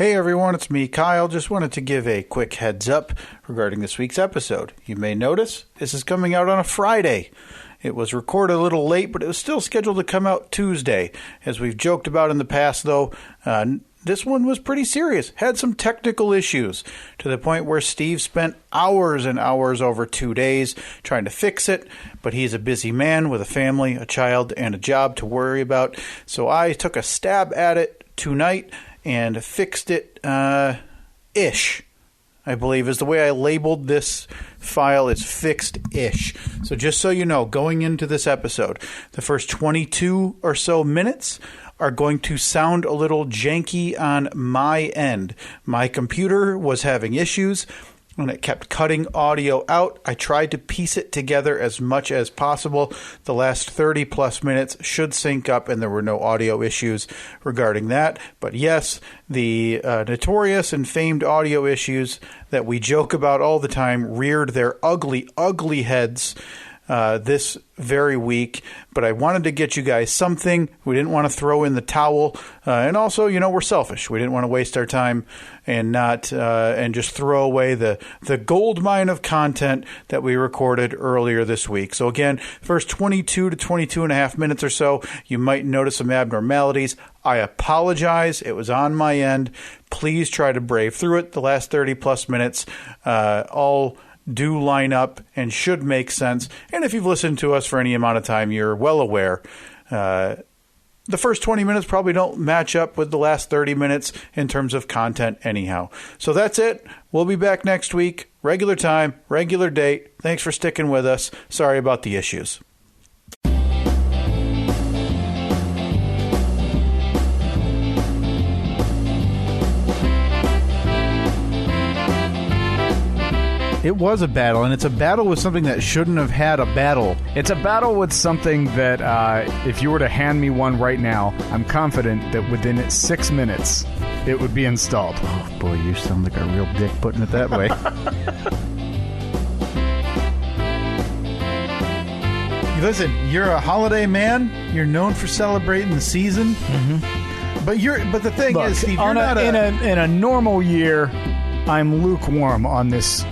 Hey everyone, it's me, Kyle. Just wanted to give a quick heads up regarding this week's episode. You may notice this is coming out on a Friday. It was recorded a little late, but it was still scheduled to come out Tuesday. As we've joked about in the past, though, this one was pretty serious. Had some technical issues to the point where Steve spent hours and hours over 2 days trying to fix it, but he's a busy man with a family, a child, and a job to worry about. So I took a stab at it tonight and fixed it, ish. I believe is the way I labeled this file is fixed-ish. So just so you know, going into this episode, the first 22 or so minutes are going to sound a little janky on my end. My computer was having issues and it kept cutting audio out. I tried to piece it together as much as possible. The last 30 plus minutes should sync up and there were no audio issues regarding that. But yes, the notorious and famed audio issues that we joke about all the time reared their ugly, ugly heads this very week, but I wanted to get you guys something. We didn't want to throw in the towel, and also, you know, we're selfish. We didn't want to waste our time and not and just throw away the gold mine of content that we recorded earlier this week. So again, first 22 to 22 and a half minutes or so, you might notice some abnormalities. I apologize. It was on my end. Please try to brave through it. The last 30 plus minutes, all do line up and should make sense. And if you've listened to us for any amount of time, you're well aware. The first 20 minutes probably don't match up with the last 30 minutes in terms of content anyhow. So that's it. We'll be back next week. Regular time, regular date. Thanks for sticking with us. Sorry about the issues. It was a battle, and it's a battle with something that shouldn't have had a battle. It's a battle with something that, if you were to hand me one right now, I'm confident that within 6 minutes, it would be installed. Oh, boy, you sound like a real dick putting it that way. Listen, you're a holiday man. You're known for celebrating the season. Mm-hmm. But the thing is, Steve, you're not in a normal year, I'm lukewarm on this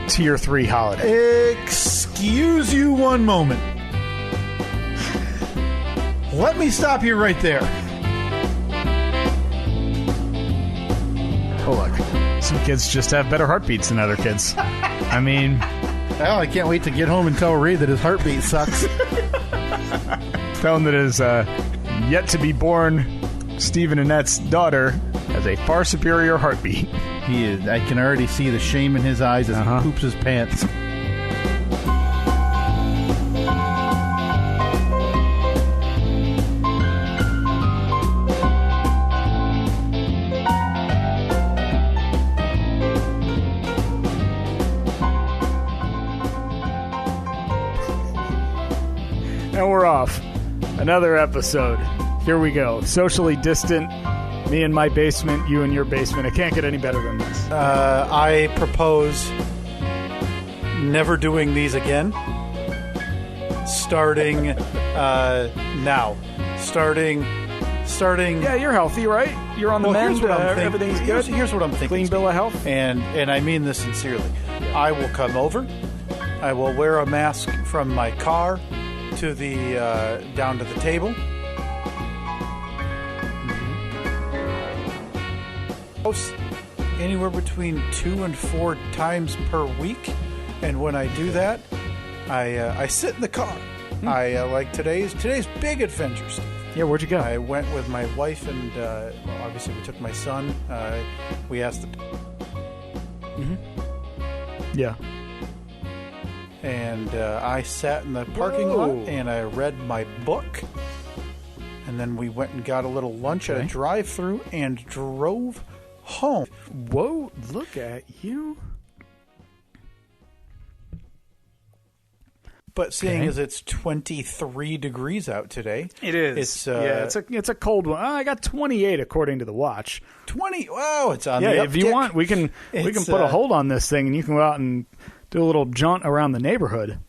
Tier 3 holiday. Excuse you one moment. Let me stop you right there. Oh, look. Some kids just have better heartbeats than other kids. I mean... Well, I can't wait to get home and tell Reed that his heartbeat sucks. Tell him that his yet-to-be-born Steve and Annette's daughter has a far superior heartbeat. He is. I can already see the shame in his eyes as he poops his pants. And we're off. Another episode. Here we go. Socially distant. Me in my basement, you in your basement. It can't get any better than this. I propose never doing these again. Starting now. Starting. Yeah, you're healthy, right? You're on the mend. Everything's good. Here's what I'm thinking. Clean bill of health. And I mean this sincerely. I will come over. I will wear a mask from my car to the down to the table. Anywhere between 2 and 4 times per week, and when I do that, I sit in the car. I like today's big adventure, Steve. Yeah, where'd you go? I went with my wife, and obviously we took my son. We asked the. Yeah. And I sat in the parking lot and I read my book. And then we went and got a little lunch at a drive-thru and drove home. Whoa, look at you. But seeing as it's 23 degrees out today. It is. It's a cold one. I got 28 according to the watch. 20? Wow, it's on the uptick. Yeah, if you want, we can put a hold on this thing and you can go out and do a little jaunt around the neighborhood.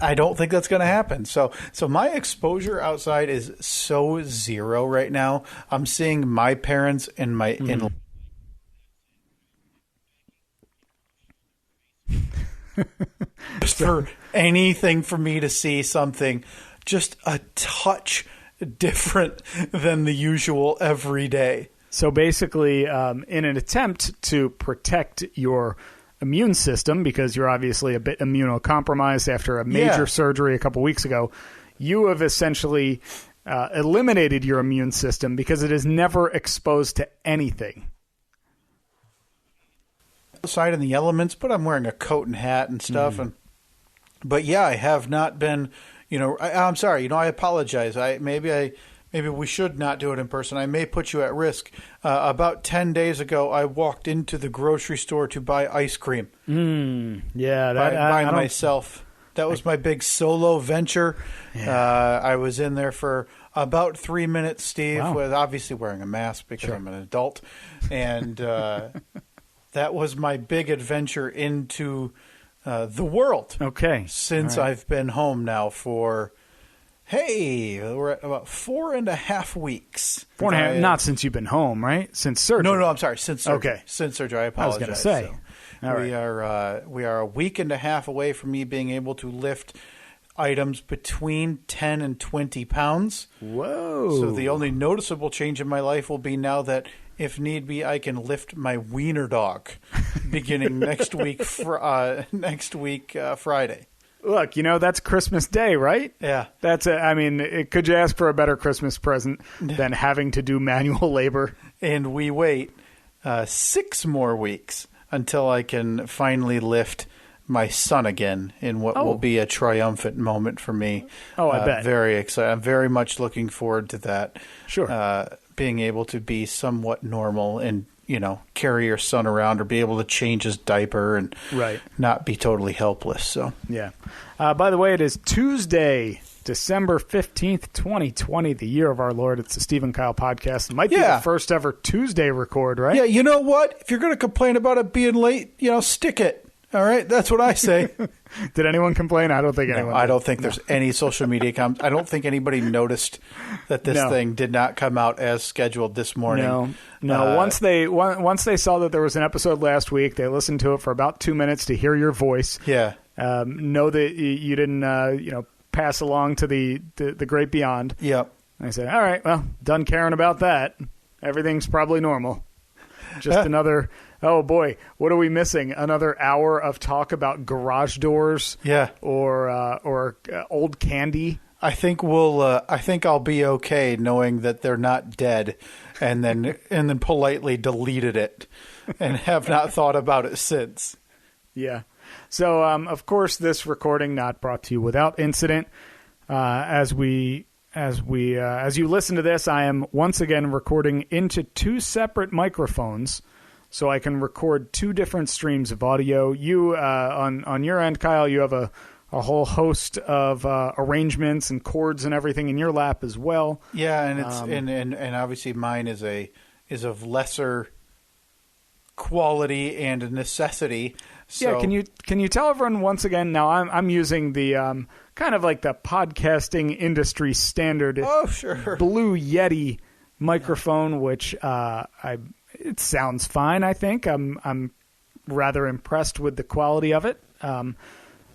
I don't think that's going to happen. So my exposure outside is so zero right now. I'm seeing my parents and my in for anything for me to see something just a touch different than the usual every day. So basically, in an attempt to protect your immune system, because you're obviously a bit immunocompromised after a major surgery a couple weeks ago, you have essentially eliminated your immune system because it is never exposed to anything. Outside in the elements, but I'm wearing a coat and hat and stuff. But yeah, I have not been, I'm sorry, I apologize. Maybe we should not do it in person. I may put you at risk. About 10 days ago, I walked into the grocery store to buy ice cream. Yeah. By myself. That was my big solo venture. Yeah. I was in there for about 3 minutes, Steve, with obviously wearing a mask because I'm an adult. And that was my big adventure into the world. Okay. Since I've been home now for... Hey, we're at about 4.5 weeks. 4.5, not since you've been home, right? Since surgery. No, I'm sorry. Since surgery. Okay. Since surgery, I apologize. I was going to say. We are a week and a half away from me being able to lift items between 10 and 20 pounds. Whoa. So the only noticeable change in my life will be now that, if need be, I can lift my wiener dog beginning next week Friday. Look, that's Christmas Day, right? Yeah. Could you ask for a better Christmas present than having to do manual labor? And we wait 6 more weeks until I can finally lift my son again in what will be a triumphant moment for me. Oh, I bet. Very excited. I'm very much looking forward to that. Sure. Being able to be somewhat normal and, carry your son around or be able to change his diaper and not be totally helpless. So yeah. By the way, it is Tuesday, December 15th, 2020, the year of our Lord. It's the Steve and Kyle podcast. It might be the first ever Tuesday record, right? Yeah, you know what? If you're going to complain about it being late, stick it. All right, that's what I say. Did anyone complain? I don't think anyone did. I don't think there's any social media comments. I don't think anybody noticed that this thing did not come out as scheduled this morning. No. Once they saw that there was an episode last week, they listened to it for about 2 minutes to hear your voice. Yeah. Know that you didn't pass along to the great beyond. Yep. I said, all right, well, done caring about that. Everything's probably normal. Just another... Oh boy, what are we missing? Another hour of talk about garage doors, or old candy. I think I'll be okay knowing that they're not dead, and then politely deleted it, and have not thought about it since. Yeah. So of course, this recording not brought to you without incident. As you listen to this, I am once again recording into 2 separate microphones. So I can record 2 different streams of audio. You, on your end, Kyle, you have a whole host of arrangements and chords and everything in your lap as well. Yeah, and it's and obviously mine is of lesser quality and a necessity. So. Yeah, can you tell everyone once again? Now I'm using the kind of like the podcasting industry standard. Blue Yeti microphone, which it sounds fine, I think. I'm rather impressed with the quality of it. About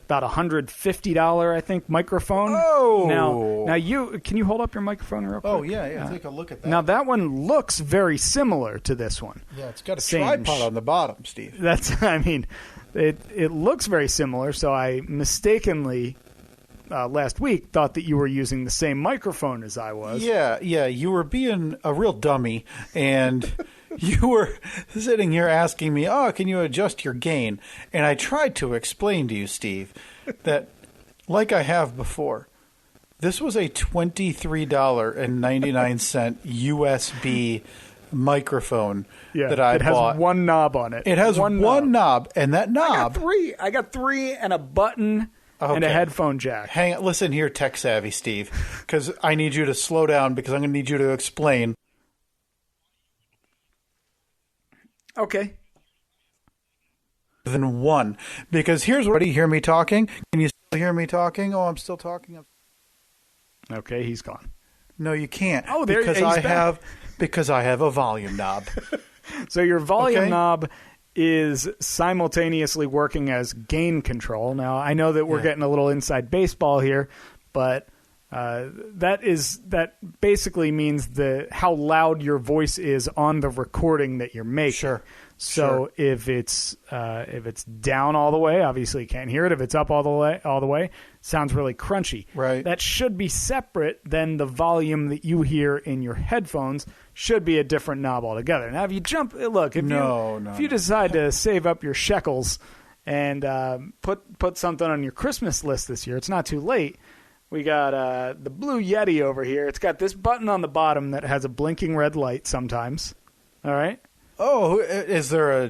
$150, I think, microphone. Oh! Now can you hold up your microphone real quick? Oh, yeah. Take a look at that. Now, that one looks very similar to this one. Yeah, it's got a tripod on the bottom, Steve. It looks very similar, so I mistakenly... last week, thought that you were using the same microphone as I was. Yeah, you were being a real dummy, and you were sitting here asking me, can you adjust your gain? And I tried to explain to you, Steve, that, like I have before, this was a $23.99 USB microphone that I bought. It has one knob on it. It has one knob, and that knob... I got three and a button... Okay. And a headphone jack. Listen here, tech savvy Steve, because I need you to slow down because I'm going to need you to explain. Okay. Than one, because here's what you hear me talking. Can you hear me talking? Oh, I'm still talking. Okay, he's gone. No, you can't. Oh, there because I have a volume knob. So your volume knob is simultaneously working as gain control. Now, I know that we're getting a little inside baseball here, but that basically means how loud your voice is on the recording that you're making. Sure. So if it's down all the way, obviously you can't hear it. If it's up all the way, it sounds really crunchy. Right. That should be separate than the volume that you hear in your headphones. Should be a different knob altogether. Now, if you if you decide to save up your shekels and put something on your Christmas list this year, it's not too late. We got the Blue Yeti over here. It's got this button on the bottom that has a blinking red light sometimes. All right. Oh, is there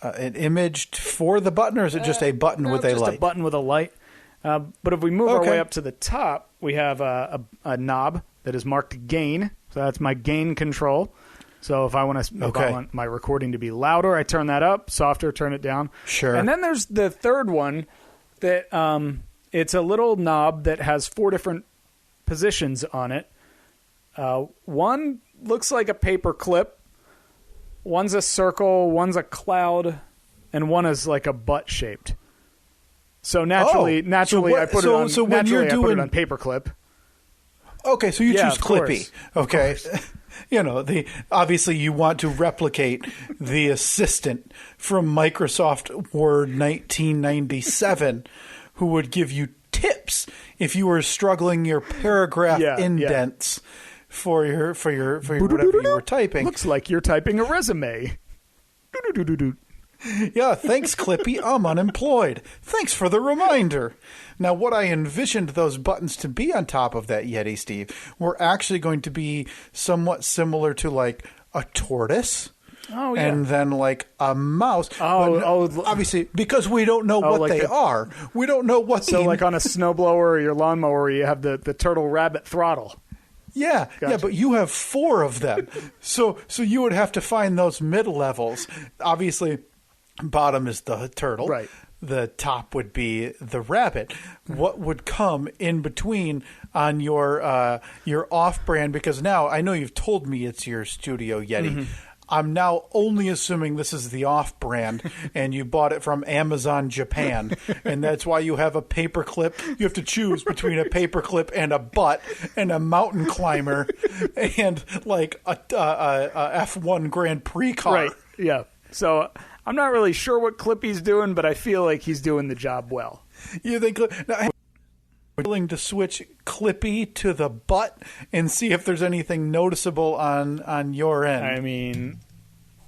an image for the button, or is it just a button with a light? Just a button with a light. But if we move our way up to the top, we have a knob that is marked gain. So that's my gain control. So if I want my recording to be louder, I turn that up. Softer, turn it down. Sure. And then there's the third one that it's a little knob that has 4 different positions on it. One looks like a paper clip. One's a circle, one's a cloud, and one is like a butt shaped. So naturally, I put it on. So when you're doing, I put it on paperclip. Okay, so you choose Clippy. Okay, obviously you want to replicate the assistant from Microsoft Word 1997, who would give you tips if you were struggling your paragraph indents. For your whatever you were typing. Looks like you're typing a resume. Yeah, thanks, Clippy. I'm unemployed. Thanks for the reminder. Now, what I envisioned those buttons to be on top of that Yeti, Steve, were actually going to be somewhat similar to like a tortoise. Oh, yeah. And then like a mouse. Obviously, because we don't know what they are. We don't know what. So like on a snowblower or your lawnmower, you have the turtle rabbit throttle. Yeah, gotcha. Yeah, but you have 4 of them. So you would have to find those mid-levels. Obviously, bottom is the turtle. Right. The top would be the rabbit. What would come in between on your off-brand? Because now I know you've told me it's your Studio Yeti. Mm-hmm. I'm now only assuming this is the off-brand, and you bought it from Amazon Japan, and that's why you have a paperclip. You have to choose between a paperclip and a butt, and a mountain climber, and like a F1 Grand Prix car. Right. Yeah. So I'm not really sure what Clippy's doing, but I feel like he's doing the job well. You think? Now, we're willing to switch Clippy to the butt and see if there's anything noticeable on your end. I mean,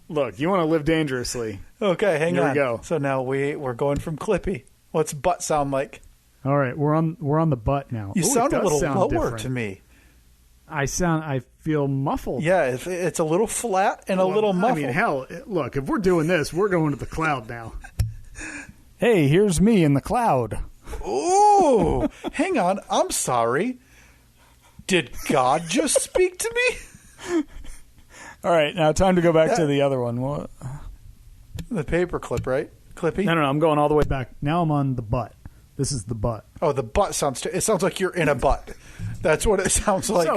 look, you want to live dangerously. Okay, hang on. Here we go. So now we're going from Clippy. What's butt sound like? All right, we're on the butt now. You sound a little lower to me. I feel muffled. Yeah, it's a little flat and a little muffled. I mean, hell, look, if we're doing this, we're going to the cloud now. Hey, here's me in the cloud. Ooh, hang on. I'm sorry. Did God just speak to me? All right, now time to go back to the other one. What? The paperclip, right? Clippy? No, I'm going all the way back. Now I'm on the butt. This is the butt. Oh, the butt sounds... It sounds like you're in a butt. That's what it sounds like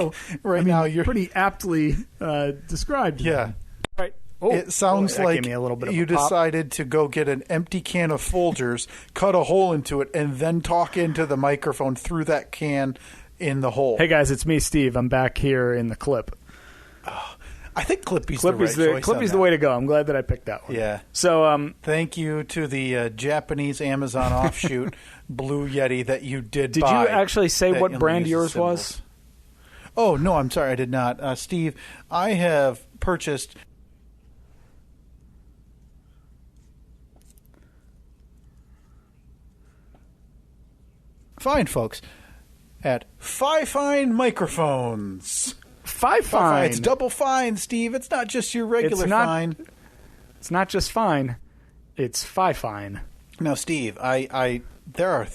now. You're pretty aptly described. Yeah. Right. Oh, it sounds like you decided to go get an empty can of Folgers, cut a hole into it, and then talk into the microphone through that can in the hole. Hey, guys, it's me, Steve. I'm back here in the clip. I think Clippy's the right choice. Clippy's the way to go. I'm glad that I picked that one. Yeah. So, thank you to the Japanese Amazon offshoot Blue Yeti that you did buy. Did you actually say what brand yours was? Oh, no, I'm sorry. I did not. Steve, I have purchased... Fine, folks, at Fine Microphones. Fine. It's double fine, Steve. It's not just your regular fine. It's not just fine. It's fine. Now, Steve, there are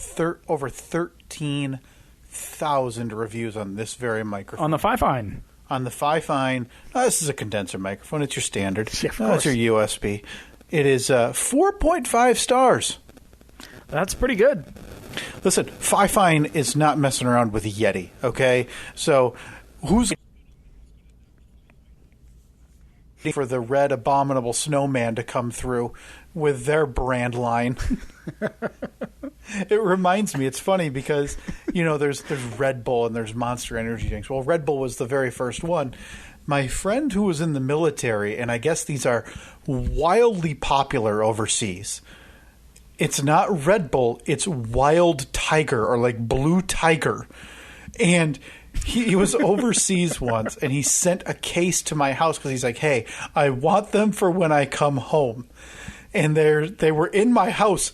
over 13,000 reviews on this very microphone. On the fine. On the fine. This is a condenser microphone. It's your standard. Yeah, of course. It's your USB. It is 4.5 stars. That's pretty good. Listen, Fine is not messing around with a Yeti, okay? So who's for the red abominable snowman to come through with their brand line? It reminds me, it's funny because, there's Red Bull and there's Monster Energy drinks. Well, Red Bull was the very first one. My friend who was in the military, and I guess these are wildly popular overseas, it's not Red Bull, it's Wild Tiger or like Blue Tiger. And he was overseas once, and he sent a case to my house because he's like, hey, I want them for when I come home. And they were in my house.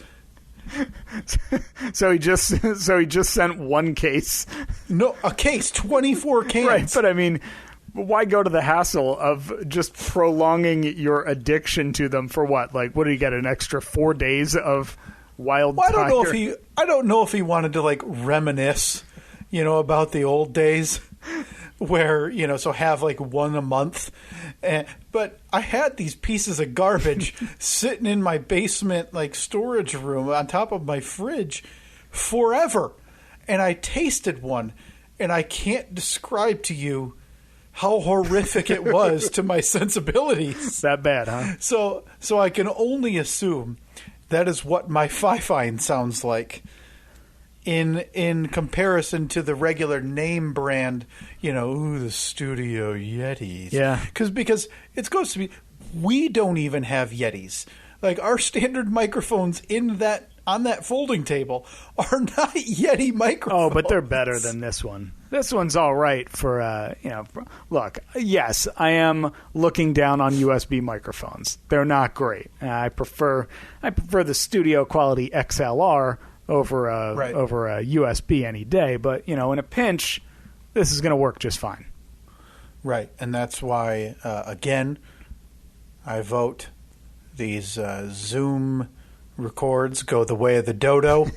So he just sent one case. No, a case, 24 cans. Right, but I mean, why go to the hassle of just prolonging your addiction to them for what? Like, what do you get, an extra 4 days of Wild Tiger? I don't know if he wanted to like reminisce, about the old days where, so have like one a month. But I had these pieces of garbage sitting in my basement, like storage room on top of my fridge forever. And I tasted one, and I can't describe to you how horrific it was to my sensibilities. It's that bad, huh? So I can only assume that is what my Fine sounds like in comparison to the regular name brand, the Studio Yetis. Yeah. Because it's supposed to be, we don't even have Yetis. Like our standard microphones on that folding table are not Yeti microphones. Oh, but they're better than this one. This one's all right for, look, yes, I am looking down on USB microphones. They're not great. I prefer the studio quality XLR over a USB any day. But, in a pinch, this is going to work just fine. Right. And that's why, again, I vote these Zoom records go the way of the dodo.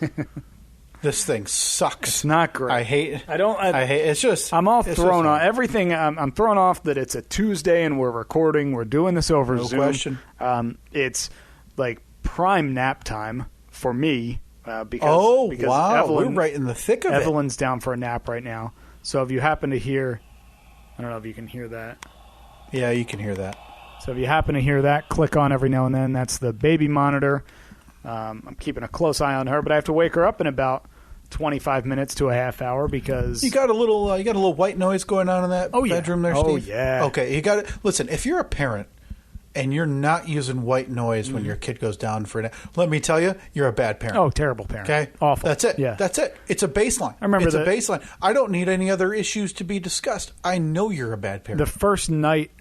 This thing sucks. It's not great. I hate. It's just. I'm all thrown off. Everything. I'm thrown off that it's a Tuesday and we're recording. We're doing this over Zoom. No question. It's like prime nap time for me. Because wow, Evelyn, we're right in the thick of Evelyn's down for a nap right now. So if you happen to hear, I don't know if you can hear that. Yeah, you can hear that. So if you happen to hear that, click on every now and then. That's the baby monitor. I'm keeping a close eye on her, but I have to wake her up in about 25 minutes to a half hour because you got a little white noise going on in that bedroom there, Steve. Oh yeah. Okay, you got it. Listen, if you're a parent and you're not using white noise when your kid goes down for a nap, let me tell you, you're a bad parent. Oh, terrible parent. Okay, awful. That's it. Yeah, that's it. It's a baseline. I remember it's a baseline. I don't need any other issues to be discussed. I know you're a bad parent. The first night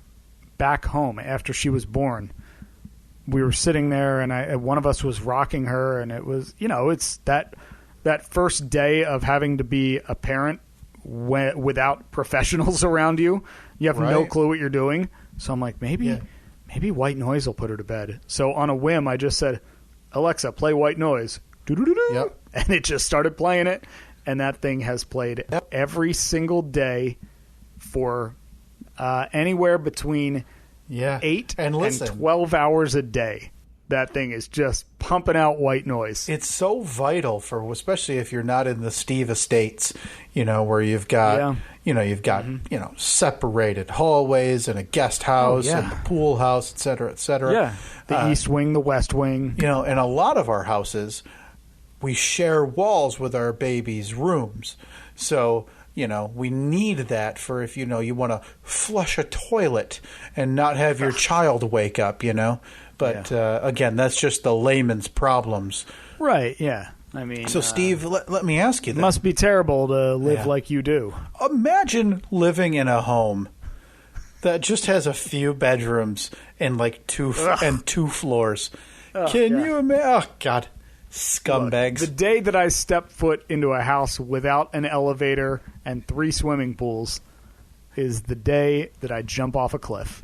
back home after she was born, we were sitting there, and one of us was rocking her, and it was, it's that first day of having to be a parent without professionals around you. You have no clue what you're doing. So I'm like, maybe white noise will put her to bed. So on a whim, I just said, Alexa, play white noise. Yep. And it just started playing it, and that thing has played every single day for anywhere between 8 and 12 hours a day. That thing is just pumping out white noise. It's so vital for, especially if you're not in the Steve estates, where you've got, separated hallways and a guest house and a pool house, et cetera, et cetera. Yeah, the east wing, the west wing. In a lot of our houses, we share walls with our babies' rooms. So, we need that for if, you want to flush a toilet and not have your child wake up, But, again, that's just the layman's problems. Right, yeah. I mean... So, Steve, let me ask you that. It must be terrible to live like you do. Imagine living in a home that just has a few bedrooms and, like, two floors. Can you imagine? Oh, God. Scumbags. Look, the day that I step foot into a house without an elevator and 3 swimming pools is the day that I jump off a cliff.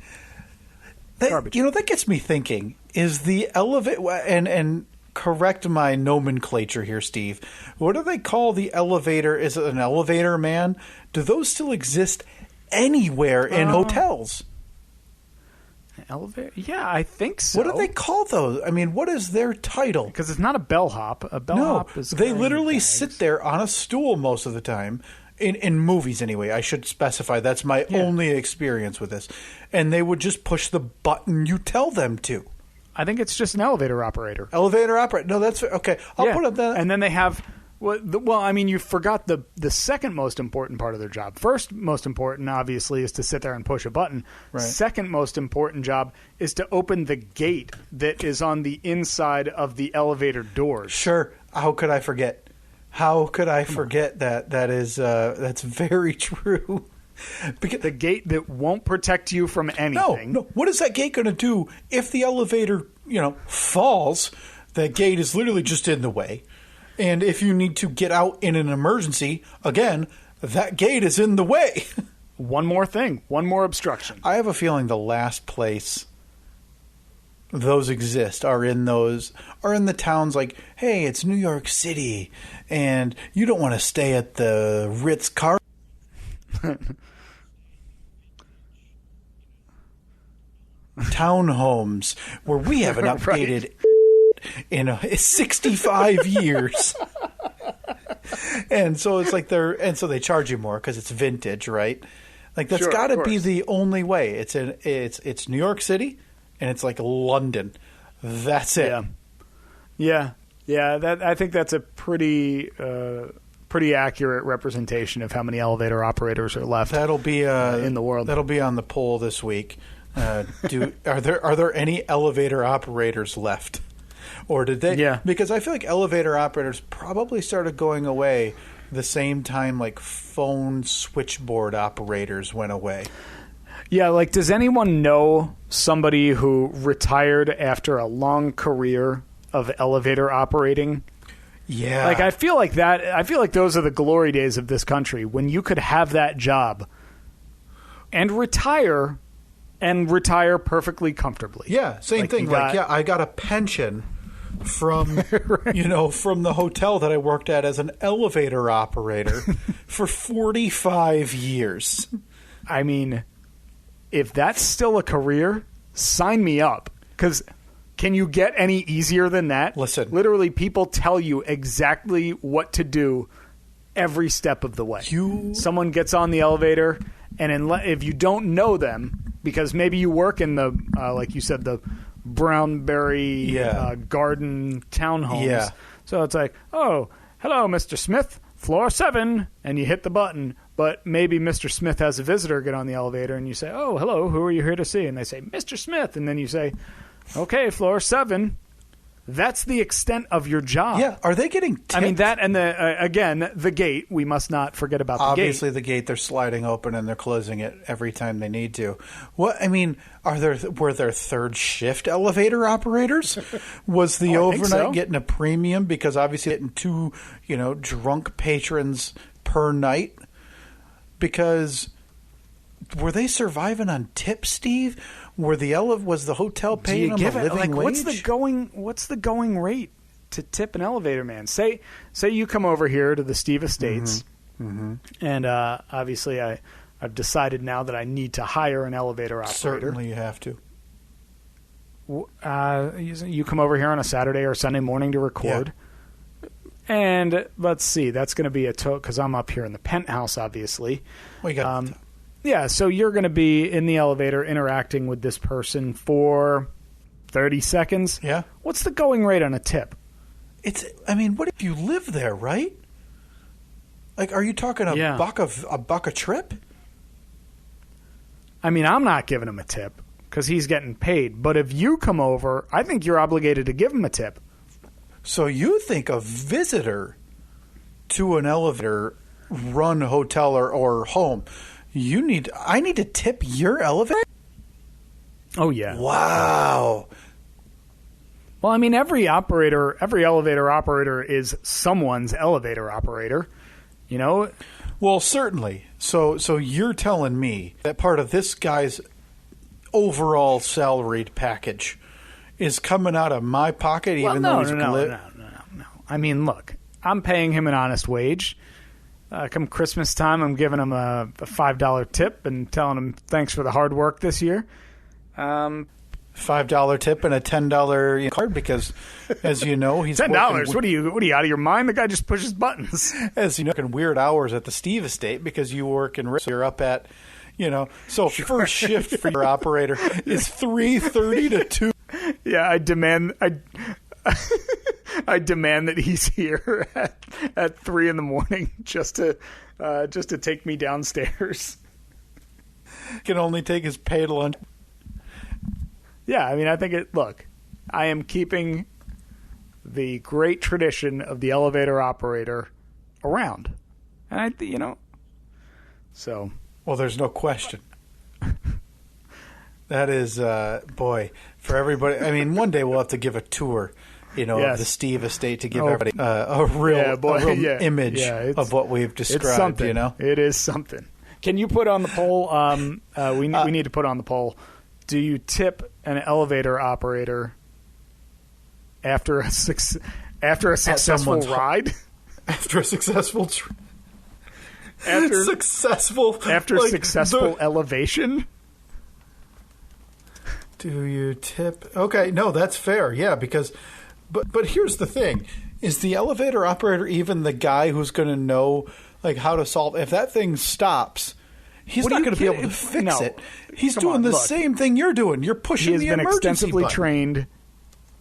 That gets me thinking. Is the elevator and correct my nomenclature here, Steve. What do they call the elevator? Is it an elevator man? Do those still exist anywhere in hotels? elevator? Yeah, I think so. What do they call those? I mean, what is their title? Because it's not a bellhop. A bellhop is... They literally sit there on a stool most of the time. In movies, anyway. I should specify. That's my only experience with this. And they would just push the button you tell them to. I think it's just an elevator operator. Elevator operator. No, that's... Okay, I'll put up that... And then they have... Well, I mean, you forgot the second most important part of their job. First most important, obviously, is to sit there and push a button. Right. Second most important job is to open the gate that is on the inside of the elevator doors. Sure. How could I forget? How could I forget that? That's very true. Because the gate that won't protect you from anything. No. What is that gate going to do if the elevator, falls? That gate is literally just in the way. And if you need to get out in an emergency, again, that gate is in the way. One more thing. One more obstruction. I have a feeling the last place those exist are in the towns like, hey, it's New York City, and you don't want to stay at the Ritz-Carlton. Townhomes where we haven't updated in 65 years. And so it's like so they charge you more because it's vintage, right? Like that's got to be the only way. It's New York City and it's like London. That's it. Yeah. I think that's a pretty accurate representation of how many elevator operators are left. That'll be in the world. That'll be on the poll this week. Are there any elevator operators left? Or did they? Yeah. Because I feel like elevator operators probably started going away the same time like phone switchboard operators went away. Yeah, like does anyone know somebody who retired after a long career of elevator operating? Yeah. Like I feel like those are the glory days of this country when you could have that job and retire perfectly comfortably. Yeah, same thing. I got a pension from right. From the hotel that I worked at as an elevator operator for 45 years. I mean, if that's still a career, sign me up. Because can you get any easier than that? Listen. Literally, people tell you exactly what to do every step of the way. Someone gets on the elevator, and if you don't know them, because maybe you work in the, like you said, the Brownberry garden townhomes. Yeah. So it's like, oh, hello, Mr. Smith, floor 7, and you hit the button. But maybe Mr. Smith has a visitor get on the elevator, and you say, oh, hello, who are you here to see? And they say, Mr. Smith. And then you say, okay, floor 7. That's the extent of your job. Yeah. Are they getting tipped? I mean, that and again, the gate. We must not forget about the gate. Obviously, the gate, they're sliding open and they're closing it every time they need to. Were there third shift elevator operators? Was the overnight getting a premium because obviously getting 2, drunk patrons per night? Because were they surviving on tips, Steve? Was the hotel paying them a living wage? What's the going rate to tip an elevator man? Say you come over here to the Steve Estates, and obviously I've decided now that I need to hire an elevator operator. Certainly, you have to. You come over here on a Saturday or Sunday morning to record. Yeah. And let's see, that's going to be because I'm up here in the penthouse, obviously. Well, you got. Yeah, so you're going to be in the elevator interacting with this person for 30 seconds. Yeah. What's the going rate on a tip? What if you live there, right? Like, are you talking a buck a trip? I mean, I'm not giving him a tip because he's getting paid. But if you come over, I think you're obligated to give him a tip. So you think a visitor to an elevator-run hotel or home... I need to tip your elevator? Oh, yeah. Wow. Well, I mean, every elevator operator is someone's elevator operator, Well, certainly. So you're telling me that part of this guy's overall salaried package is coming out of my pocket, even though he's No. I mean, look, I'm paying him an honest wage. Come Christmas time, I'm giving him a $5 tip and telling him thanks for the hard work this year. $5 tip and a $10 card because, as you know, he's $10. What are you out of your mind? The guy just pushes buttons. As you know, working weird hours at the Steve estate because you work in so you're up at, so first shift for your operator is 3:30 to 2. Yeah, I demand that he's here at 3 a.m. just to take me downstairs. Can only take his paid lunch. Yeah, I mean, I think look, I am keeping the great tradition of the elevator operator around. And so. Well, there's no question. That is, boy, for everybody. I mean, one day we'll have to give a tour, of the Steve estate to give everybody a real image of what we've described, it's something. It is something. Can you put on the poll? We need to put on the poll. Do you tip an elevator operator after a successful ride? After a successful successful elevation? Do you tip? Okay, no, that's fair. Yeah, because but here's the thing. Is the elevator operator even the guy who's going to know how to solve if that thing stops? He's not going to be able to fix it. He's doing the same thing you're doing. You're pushing the emergency button. He has been extensively trained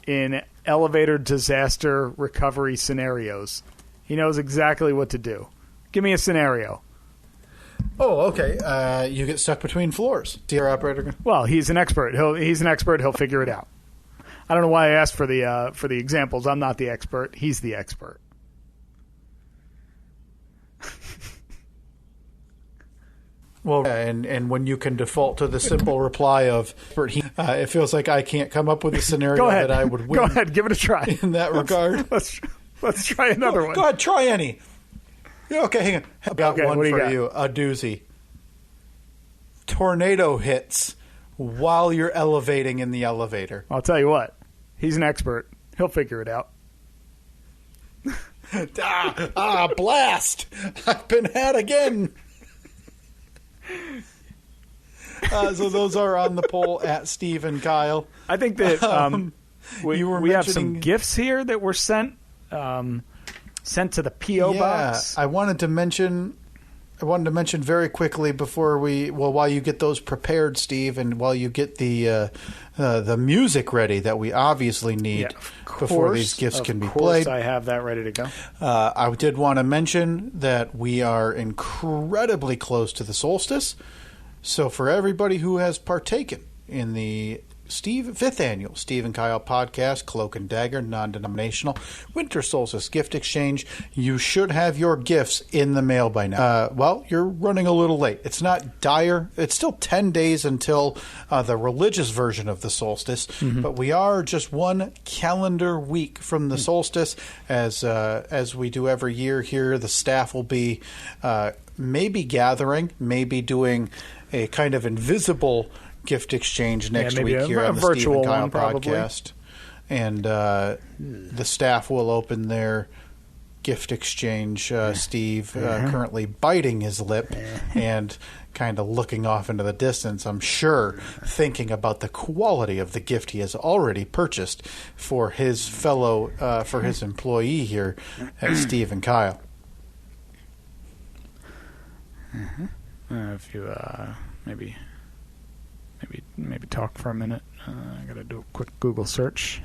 in elevator disaster recovery scenarios. He knows exactly what to do. Give me a scenario. Oh, okay. You get stuck between floors. Dear operator. Well, he's an expert. He's an expert. He'll figure it out. I don't know why I asked for the examples. I'm not the expert. He's the expert. Well, and when you can default to the simple reply of, it feels like I can't come up with a scenario that I would win. Go ahead, give it a try. In that regard. Let's try another one. Go ahead, try any. Yeah, okay, hang on. I got one for you, a doozy. Tornado hits while you're elevating in the elevator. I'll tell you what. He's an expert. He'll figure it out. Blast! I've been had again. So those are on the poll at Steve and Kyle. I think that we have some gifts here that were sent to the P.O. box. I wanted to mention very quickly while you get those prepared, Steve, and while you get the music ready that we obviously need before these gifts can be played. I have that ready to go. I did want to mention that we are incredibly close to the solstice. So for everybody who has partaken in the 5th annual Steve and Kyle podcast, Cloak and Dagger, non-denominational winter solstice gift exchange, you should have your gifts in the mail by now. Well, you're running a little late. It's not dire. It's still 10 days until the religious version of the solstice, but we are just one calendar week from the solstice. As we do every year here, the staff will be maybe gathering, maybe doing a kind of invisible gift exchange next week here on the Steve and Kyle podcast. And the staff will open their gift exchange. Steve currently biting his lip and kind of looking off into the distance, I'm sure, thinking about the quality of the gift he has already purchased for his for his employee here at Steve and Kyle. If you maybe talk for a minute. I got to do a quick Google search.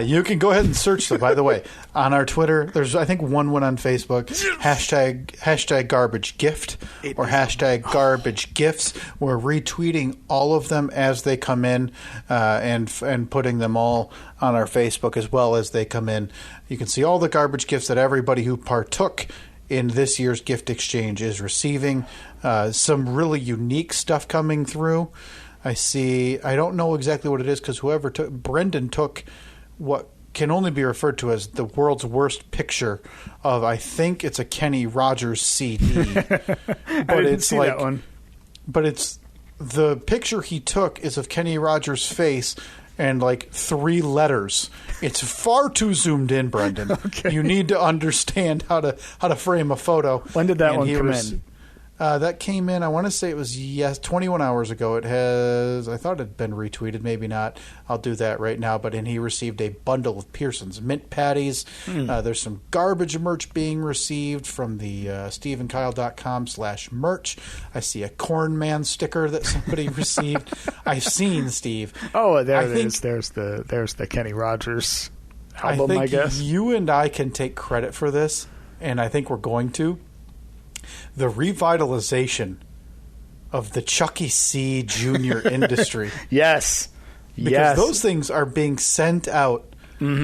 You can go ahead and search them. By the way, on our Twitter, there's I think one on Facebook. Hashtag garbage gift or hashtag garbage gifts. We're retweeting all of them as they come in and putting them all on our Facebook as well as they come in. You can see all the garbage gifts that everybody who partook in this year's gift exchange is receiving. Some really unique stuff coming through. I don't know exactly what it is because Brendan took what can only be referred to as the world's worst picture of, I think it's a Kenny Rogers CD. But I didn't see that one. But it's the picture he took is of Kenny Rogers' face and 3 letters. It's far too zoomed in, Brendan. Okay. You need to understand how to frame a photo. When did that one come in? That came in, I want to say it was 21 hours ago. I thought it had been retweeted, maybe not. I'll do that right now. But he received a bundle of Pearson's mint patties. There's some garbage merch being received from the steveandkyle.com/merch. I see a Corn Man sticker that somebody received. I've seen, Steve. Oh, there it is. There's the Kenny Rogers album, I guess. You and I can take credit for this, and I think we're going to. The revitalization of the Chucky C. Jr. industry. Yes. Because those things are being sent out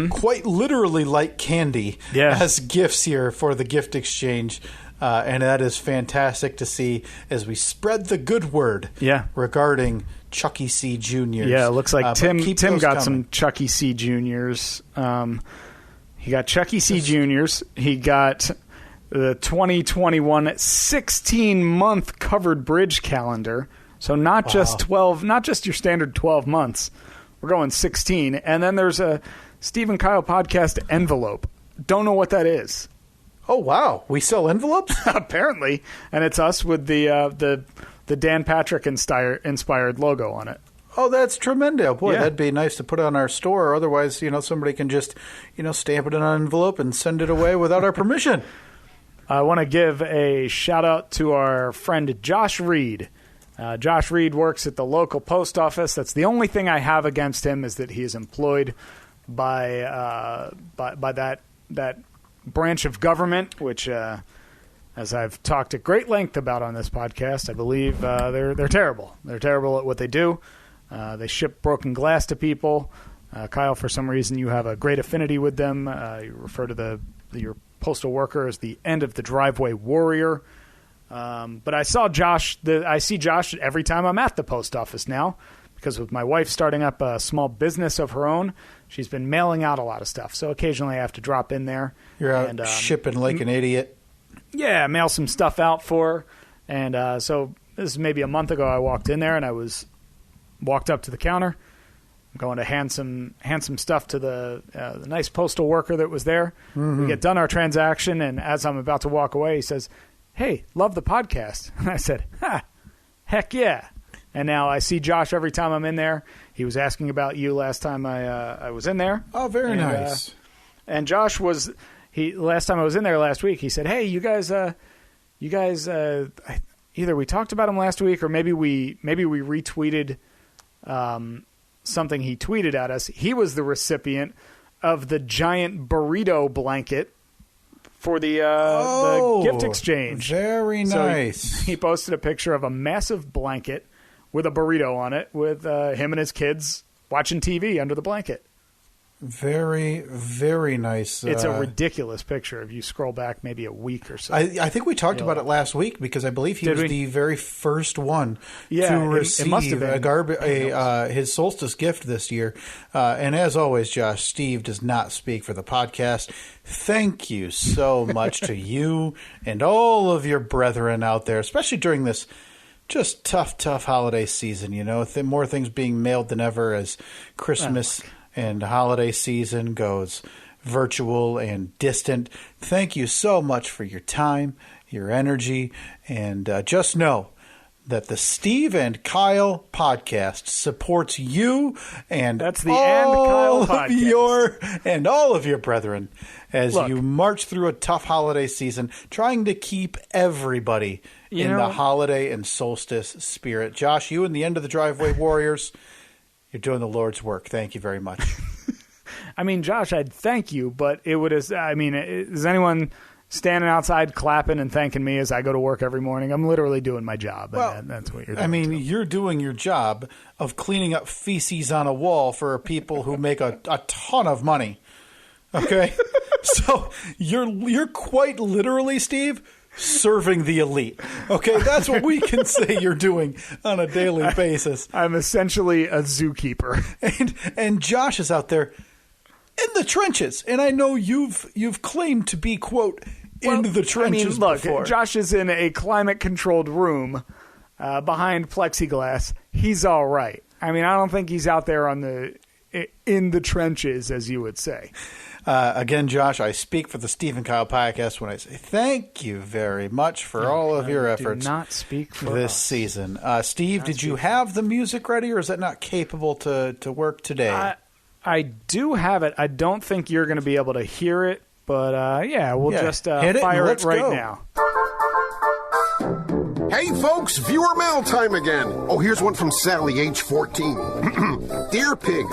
quite literally like candy as gifts here for the gift exchange. And that is fantastic to see as we spread the good word regarding Chucky C. Jr.'s. Yeah, it looks like Tim got some Chucky C. Jr.'s. He got Chucky C. Jr.'s. He got the 2021 16-month covered bridge calendar. So not just 12, not just your standard 12 months. We're going 16. And then there's a Steve and Kyle podcast envelope. Don't know what that is. Oh, wow. We sell envelopes? Apparently. And it's us with the Dan Patrick inspired logo on it. Oh, that's tremendous. Boy, that'd be nice to put on our store. Otherwise, somebody can just, stamp it in an envelope and send it away without our permission. I want to give a shout-out to our friend Josh Reed. Josh Reed works at the local post office. That's the only thing I have against him is that he is employed by that branch of government, which, as I've talked at great length about on this podcast, I believe they're terrible. They're terrible at what they do. They ship broken glass to people. Kyle, for some reason, you have a great affinity with them. You refer to your postal worker as the end of the driveway warrior. But I saw Josh. I see Josh every time I'm at the post office now, because with my wife starting up a small business of her own, she's been mailing out a lot of stuff. So occasionally I have to drop in there. You're out shipping like an idiot. Yeah, mail some stuff out for her. And so this is maybe a month ago. I walked in there and I walked up to the counter. I'm going to hand some stuff to the nice postal worker that was there. We get done our transaction, and as I'm about to walk away, he says, "Hey, love the podcast." And I said, heck yeah. And now I see Josh every time I'm in there. He was asking about you last time I was in there. Oh, very nice. And Josh last time I was in there last week, he said, "Hey, you guys, either we talked about him last week or maybe we retweeted something he tweeted at us." He was the recipient of the giant burrito blanket for the gift exchange. Very nice. So he posted a picture of a massive blanket with a burrito on it with him and his kids watching TV under the blanket. Very, very nice. It's a ridiculous picture if you scroll back maybe a week or so. I think we talked about it last week because I believe he was the very first one to receive it must have been. His solstice gift this year. And as always, Josh, Steve does not speak for the podcast. Thank you so much to you and all of your brethren out there, especially during this just tough holiday season. More things being mailed than ever as Christmas and holiday season goes virtual and distant. Thank you so much for your time, your energy, and just know that the Steve and Kyle podcast supports you and all of your brethren as you march through a tough holiday season, trying to keep everybody in the holiday and solstice spirit. Josh, you and the End of the Driveway Warriors, you're doing the Lord's work. Thank you very much. I mean, Josh, I'd thank you, but is anyone standing outside clapping and thanking me as I go to work every morning? I'm literally doing my job. Well, and that's what you're doing. You're doing your job of cleaning up feces on a wall for people who make a ton of money. Okay? So you're quite literally, Steve, serving the elite. Okay, that's what we can say you're doing on a daily basis. I'm essentially a zookeeper. And Josh is out there in the trenches. And I know you've claimed to be, quote, in the trenches before. Josh is in a climate-controlled room behind plexiglass. He's all right. I don't think he's out there in the trenches, as you would say. Again, Josh, I speak for the Steve and Kyle podcast when I say thank you very much for all of your efforts. Do not speak for this us. season. Steve, did you have the music ready, or is that not capable to work today? I do have it. I don't think you're going to be able to hear it, but we'll just fire it right now. Hey folks, viewer mail time again. Oh, here's one from Sally, age 14. Dear Pig.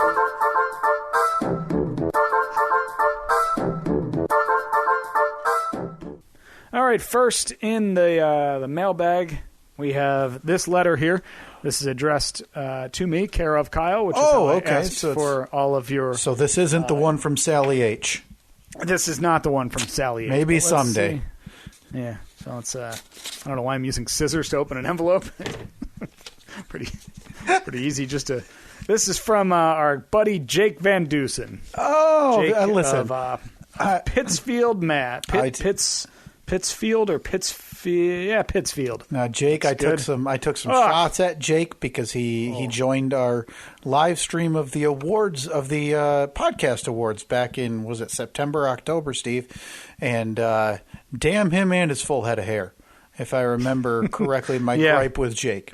All right, first in the mailbag, we have this letter here. This is addressed to me, care of Kyle, which is how I asked for all of your... So this isn't the one from Sally H. This is not the one from Sally H. Maybe someday. See. Yeah, so it's... I don't know why I'm using scissors to open an envelope. pretty easy just to... This is from our buddy Jake Van Dusen. Oh, Jake listen. Of Pittsfield, Matt. Pittsfield or Pittsfield? Yeah, Pittsfield. Now, Jake, I took some shots at Jake because he joined our live stream of the awards of the podcast awards back in, was it September, October, Steve? And damn him and his full head of hair, if I remember correctly. My gripe with Jake.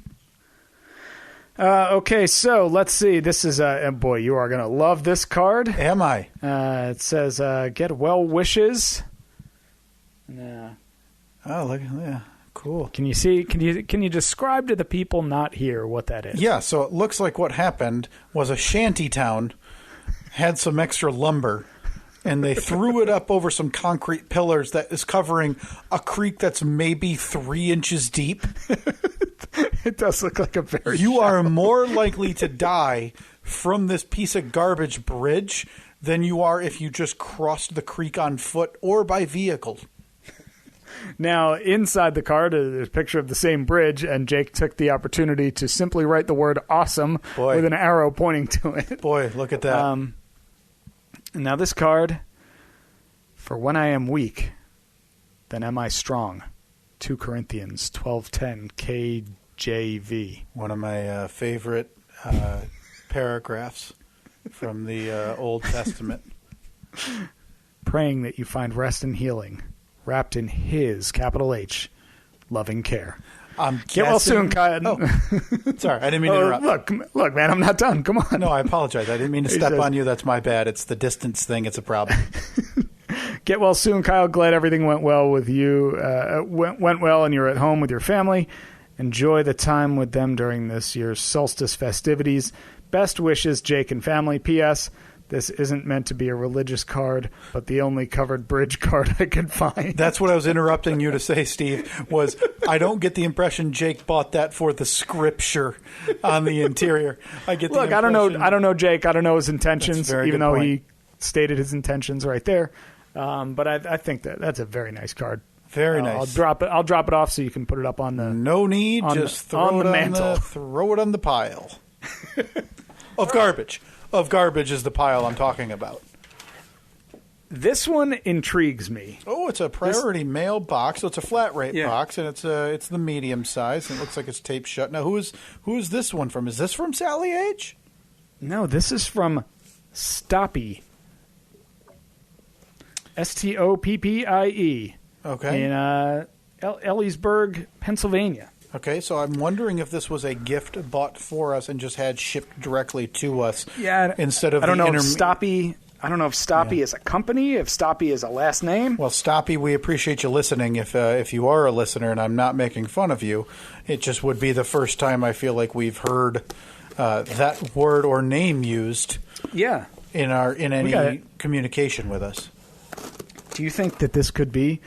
Okay, so let's see. This is boy, you are going to love this card. Am I? It says get well wishes. Yeah. Oh, look! Yeah, cool. Can you see? Can you describe to the people not here what that is? Yeah. So it looks like what happened was a shanty town had some extra lumber, and they threw it up over some concrete pillars that is covering a creek that's maybe 3 inches deep. It does look like a very. You are more likely to die from this piece of garbage bridge than you are if you just crossed the creek on foot or by vehicle. Now, inside the card, there's a picture of the same bridge, and Jake took the opportunity to simply write the word awesome with an arrow pointing to it. Boy, look at that. Now, this card, for when I am weak, then am I strong. 2 Corinthians 12:10 KJV. One of my favorite paragraphs from the Old Testament. Praying that you find rest and healing, wrapped in His, capital H, loving care. Get well soon, Kyle. Oh. Sorry, I didn't mean to interrupt. Look, man, I'm not done. Come on. No, I apologize. I didn't mean to step on you. That's my bad. It's the distance thing. It's a problem. Get well soon, Kyle. Glad everything went well with you. Went well, and you're at home with your family. Enjoy the time with them during this year's solstice festivities. Best wishes, Jake and family. P.S. This isn't meant to be a religious card, but the only covered bridge card I could find. That's what I was interrupting you to say, Steve, was I don't get the impression Jake bought that for the scripture on the interior. I get the Look, I don't know Jake. I don't know his intentions, even though he stated his intentions right there. But I think that's a very nice card. Very nice. I'll drop it off so you can put it up on the... No need, just throw it on the mantle. Throw it on the pile. Of garbage. Of garbage is the pile I'm talking about. This one intrigues me. Oh, it's a priority mail box. So it's a flat rate box, and it's the medium size. And it looks like it's taped shut. Now, who is this one from? Is this from Sally H? No, this is from Stoppie. Stoppie. Okay. In Ellisburg, Pennsylvania. Okay, so I'm wondering if this was a gift bought for us and just had shipped directly to us. Yeah, instead of I don't know if Stoppie is a company, if Stoppie is a last name. Well, Stoppie, we appreciate you listening. If you are a listener, and I'm not making fun of you, it just would be the first time I feel like we've heard that word or name used. Yeah. In any communication with us. Do you think that this could be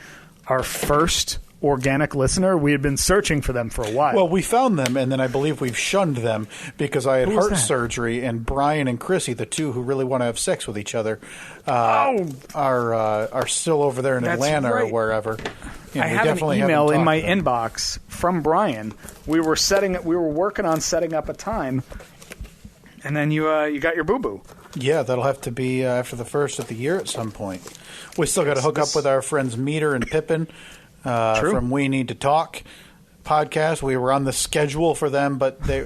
our first organic listener? We had been searching for them for a while. Well, we found them, and then I believe we've shunned them because I had heart surgery, and Brian and Chrissy, the two who really want to have sex with each other, are still over there in Atlanta or wherever. I have an email in my inbox from Brian. We were working on setting up a time, and then you got your boo-boo. Yeah, that'll have to be after the first of the year at some point. We still got to hook up with our friends Meter and Pippin from We Need to Talk podcast. We were on the schedule for them, but we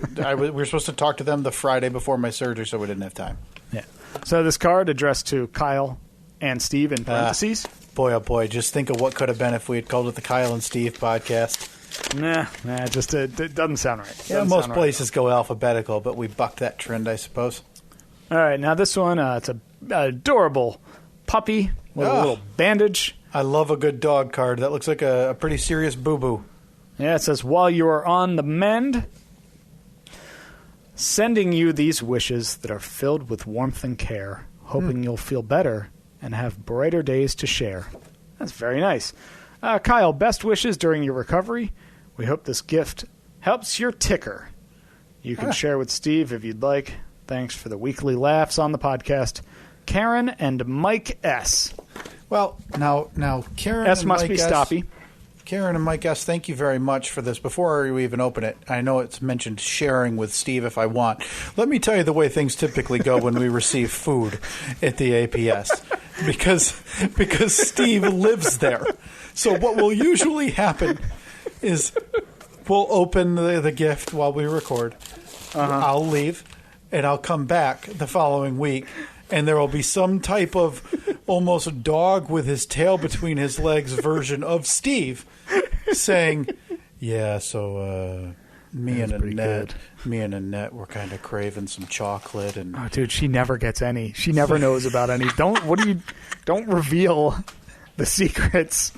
were supposed to talk to them the Friday before my surgery, so we didn't have time. Yeah. So this card addressed to Kyle and Steve in parentheses. Boy, oh boy, just think of what could have been if we had called it the Kyle and Steve podcast. Nah, just it doesn't sound right. Yeah, most places go alphabetical, but we bucked that trend, I suppose. All right, now this one, it's a adorable puppy with a little bandage. I love a good dog card. That looks like a pretty serious boo-boo. Yeah, it says, while you are on the mend, sending you these wishes that are filled with warmth and care, hoping you'll feel better and have brighter days to share. That's very nice. Kyle, best wishes during your recovery. We hope this gift helps your ticker. You can share with Steve if you'd like. Thanks for the weekly laughs on the podcast. Karen and Mike S. Well, now Karen S and must Mike be S. Stoppy. Karen and Mike S., thank you very much for this. Before we even open it, I know it's mentioned sharing with Steve if I want. Let me tell you the way things typically go when we receive food at the APS. Because Steve lives there. So what will usually happen is we'll open the gift while we record. I'll leave, and I'll come back the following week, and there will be some type of almost dog with his tail between his legs version of Steve saying, yeah, so me and Annette were kind of craving some chocolate. And oh, dude, she never gets any. She never knows about any. Don't reveal the secrets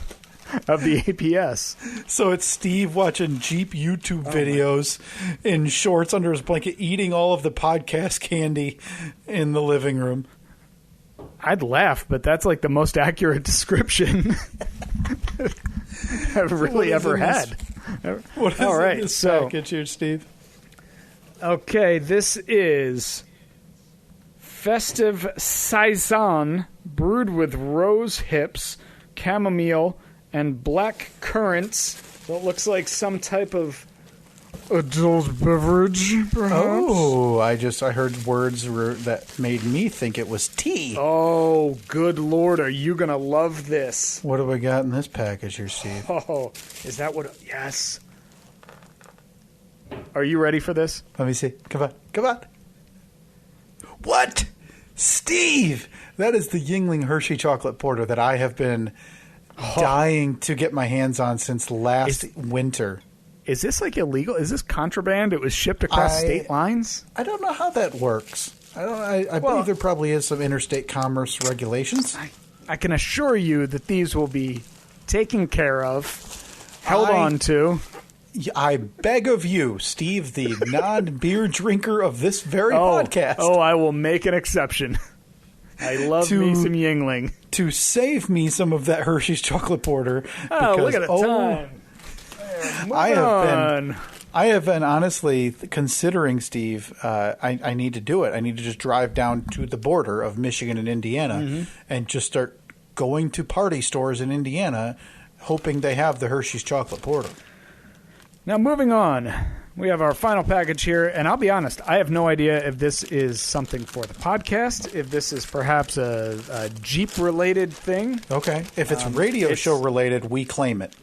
of the APS. So it's Steve watching Jeep YouTube videos in shorts under his blanket, eating all of the podcast candy in the living room. I'd laugh, but that's like the most accurate description I've really ever had. What is all right, in this so package here, Steve? Okay, this is Festive Saison brewed with rose hips, chamomile, and black currants. So it looks like some type of adult beverage, perhaps. Oh, I heard words that made me think it was tea. Oh, good Lord, are you going to love this? What do we got in this package here, Steve? Oh, is that what... Yes. Are you ready for this? Let me see. Come on. What? Steve! That is the Yingling Hershey Chocolate Porter that I have been dying to get my hands on since last winter. Is this like illegal? Is this contraband? It was shipped across state lines? I don't know how that works. I believe there probably is some interstate commerce regulations. I can assure you that these will be taken care of, held on to. I beg of you, Steve, the non-beer drinker of this very podcast. Oh, I will make an exception. I love me some Yingling. To save me some of that Hershey's Chocolate Porter. Oh, look at the time. I have been honestly considering, Steve, I need to do it. I need to just drive down to the border of Michigan and Indiana and just start going to party stores in Indiana, hoping they have the Hershey's Chocolate Porter. Now, moving on, we have our final package here, and I'll be honest, I have no idea if this is something for the podcast, if this is perhaps a Jeep-related thing. Okay. If it's radio show-related, we claim it.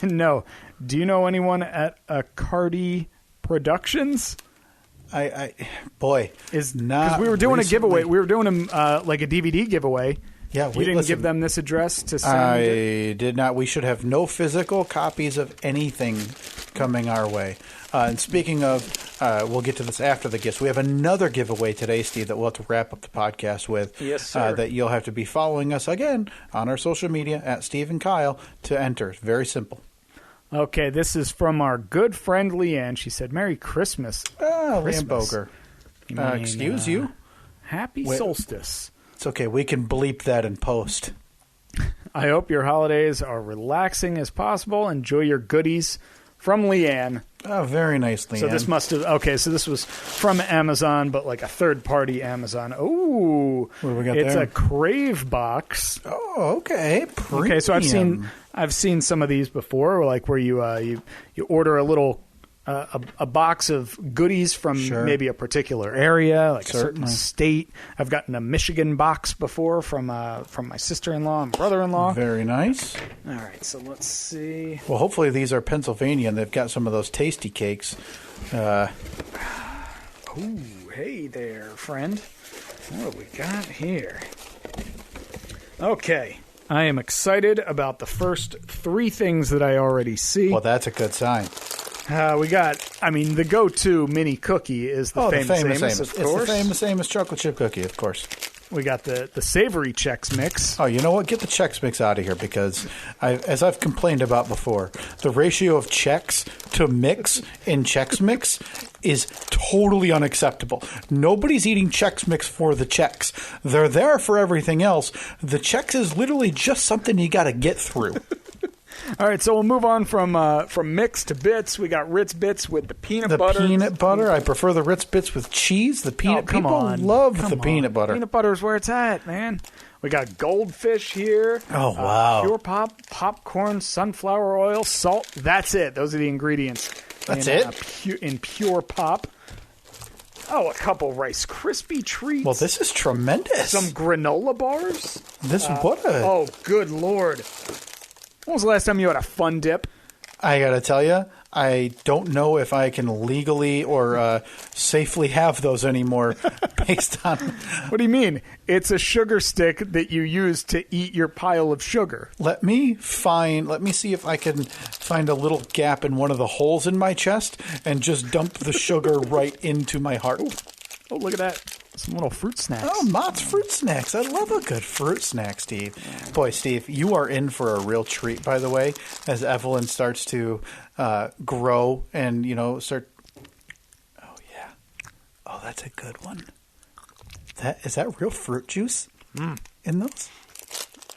No. Do you know anyone at Cardi Productions? Is not because we were doing recently. A giveaway. We were doing like a DVD giveaway. Yeah, you didn't give them this address to send. I did not. We should have no physical copies of anything coming our way. And speaking of, we'll get to this after the gifts. We have another giveaway today, Steve, that we'll have to wrap up the podcast with. Yes, sir. That you'll have to be following us again on our social media at Steve and Kyle to enter. It's very simple. Okay, this is from our good friend Leanne. She said, "Merry Christmas." Leanne Boger. Excuse you? Happy solstice. It's okay. We can bleep that in post. I hope your holidays are relaxing as possible. Enjoy your goodies. From Leanne. Oh, very nice, Leanne. So this must have... Okay, so this was from Amazon, but like a third-party Amazon. Ooh. What do we got it's there? A Crave box. Oh, okay. Premium. Okay, so I've seen some of these before, like where you order a little... a box of goodies from maybe a particular area, like a certain state. I've gotten a Michigan box before from my sister-in-law and brother-in-law. Very nice. All right, so let's see. Well, hopefully these are Pennsylvania and they've got some of those tasty cakes. Ooh, hey there, friend. What do we got here? Okay. I am excited about the first 3 things that I already see. Well, that's a good sign. We got, the go-to mini cookie is the famous Amos, of course. It's the famous Amos chocolate chip cookie, of course. We got the savory Chex Mix. Oh, you know what? Get the Chex Mix out of here because, as I've complained about before, the ratio of Chex to mix in Chex Mix is totally unacceptable. Nobody's eating Chex Mix for the Chex. They're there for everything else. The Chex is literally just something you got to get through. All right, so we'll move on from mix to bits. We got Ritz Bits with the peanut butter. The peanut butter. I prefer the Ritz Bits with cheese. The peanut people love the peanut butter. Peanut butter is where it's at, man. We got goldfish here. Oh, wow. Pure Pop, popcorn, sunflower oil, salt. That's it. Those are the ingredients. That's in Pure Pop. Oh, a couple Rice Krispie treats. Well, this is tremendous. Some granola bars. Oh, good Lord. When was the last time you had a fun dip? I got to tell you, I don't know if I can legally or safely have those anymore based on... What do you mean? It's a sugar stick that you use to eat your pile of sugar. Let me see if I can find a little gap in one of the holes in my chest and just dump the sugar right into my heart. Oh, look at that. Some little fruit snacks. Oh, Mott's fruit snacks. I love a good fruit snack, Steve. Boy, Steve, you are in for a real treat, by the way, as Evelyn starts to grow and, start... Oh, yeah. Oh, that's a good one. Is that real fruit juice in those?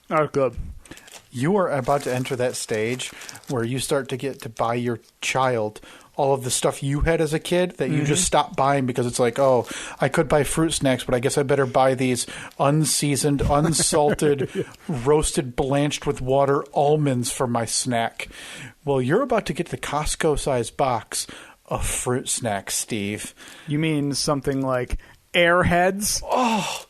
Oh, good. You are about to enter that stage where you start to get to buy your child all of the stuff you had as a kid that you just stop buying because it's like, oh, I could buy fruit snacks, but I guess I better buy these unseasoned, unsalted, roasted, blanched with water almonds for my snack. Well, you're about to get the Costco-sized box of fruit snacks, Steve. You mean something like Airheads? Oh,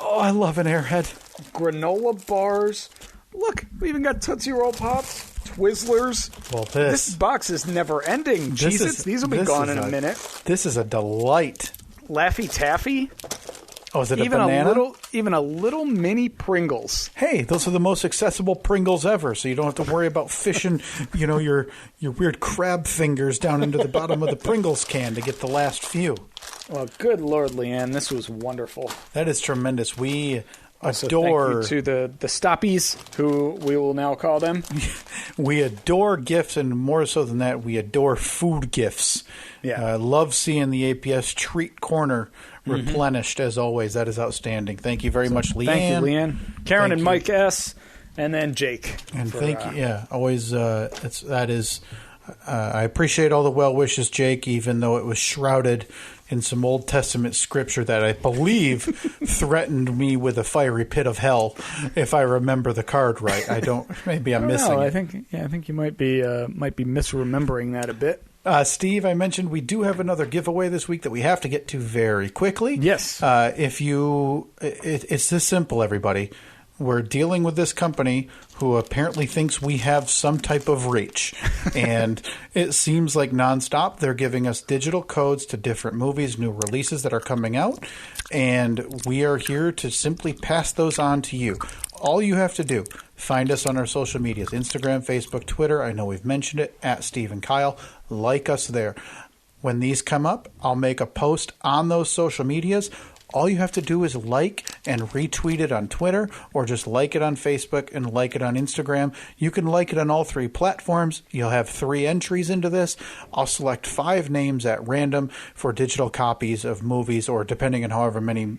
I love an Airhead. Granola bars. Look, we even got Tootsie Roll Pops. Twizzlers. Well, this box is never ending. Jesus, these will be gone in a minute. This is a delight. Laffy Taffy. Oh, is it a banana? Even a little mini Pringles. Hey, those are the most accessible Pringles ever, so you don't have to worry about fishing, your weird crab fingers down into the bottom of the Pringles can to get the last few. Well, good Lord, Leanne, this was wonderful. That is tremendous. We also adore... Thank you to the Stoppies, who we will now call them. We adore gifts, and more so than that, we adore food gifts. Yeah. I love seeing the APS treat corner replenished, as always. That is outstanding. Thank you very much, Leanne. Thank you, Leanne. Karen and Mike S., and then Jake. And thank you. Yeah, always. I appreciate all the well wishes, Jake, even though it was shrouded in some Old Testament scripture that I believe threatened me with a fiery pit of hell, if I remember the card right. Maybe I'm missing it. I think you might be misremembering that a bit. Steve, I mentioned we do have another giveaway this week that we have to get to very quickly. Yes. It's this simple, everybody. We're dealing with this company who apparently thinks we have some type of reach. And it seems like nonstop they're giving us digital codes to different movies, new releases that are coming out. And we are here to simply pass those on to you. All you have to do, find us on our social medias, Instagram, Facebook, Twitter. I know we've mentioned it, at Steve and Kyle. Like us there. When these come up, I'll make a post on those social medias. All you have to do is like and retweet it on Twitter, or just like it on Facebook and like it on Instagram. You can like it on all 3 platforms. You'll have 3 entries into this. I'll select 5 names at random for digital copies of movies, or depending on however many